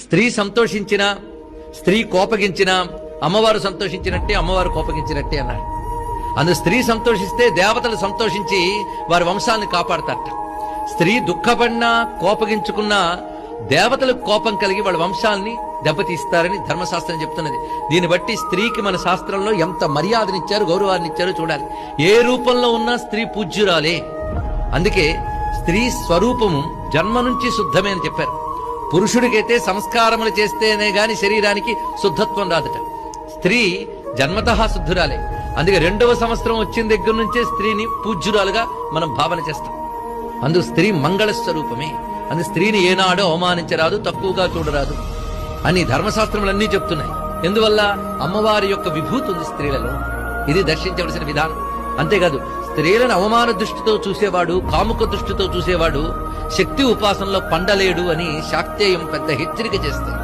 స్త్రీ సంతోషించినా, స్త్రీ కోపగించినా అమ్మవారు సంతోషించినట్టే, అమ్మవారు కోపగించినట్టే అన్నాడు. అందులో స్త్రీ సంతోషిస్తే దేవతలు సంతోషించి వారి వంశాలను కాపాడతారట. స్త్రీ దుఃఖపడినా కోపగించుకున్నా దేవతలకు కోపం కలిగి వాళ్ళ వంశాలని దెబ్బతీస్తారని ధర్మశాస్త్రం చెప్తున్నది. దీన్ని బట్టి స్త్రీకి మన శాస్త్రంలో ఎంత మర్యాదనిచ్చారు, గౌరవాన్ని ఇచ్చారో చూడాలి. ఏ రూపంలో ఉన్నా స్త్రీ పూజ్యురాలే. అందుకే స్త్రీ స్వరూపము జన్మ నుంచి శుద్ధమే అని చెప్పారు. పురుషుడికైతే సంస్కారములు చేస్తేనే గాని శరీరానికి శుద్ధత్వం రాదట. స్త్రీ జన్మతః శుద్ధురాలే. అందుకే 2వ సంవత్సరం వచ్చిన దగ్గర నుంచే స్త్రీని పూజ్యురాలుగా మనం భావన చేస్తాం. అందుకు స్త్రీ మంగళ స్వరూపమే. అందుకు స్త్రీని ఏనాడో అవమానించరాదు, తక్కువగా చూడరాదు అని ధర్మశాస్త్రములన్నీ చెప్తున్నాయి. ఎందువల్ల? అమ్మవారి యొక్క విభూతి ఉంది స్త్రీలలో. ఇది దర్శించవలసిన విధానం. అంతేకాదు, స్త్రీలను అవమాన దృష్టితో చూసేవాడు, కాముక దృష్టితో చూసేవాడు శక్తి ఉపాసనలో పండలేడు అని శాక్తేయం పెద్ద హెచ్చరిక చేస్తుంది.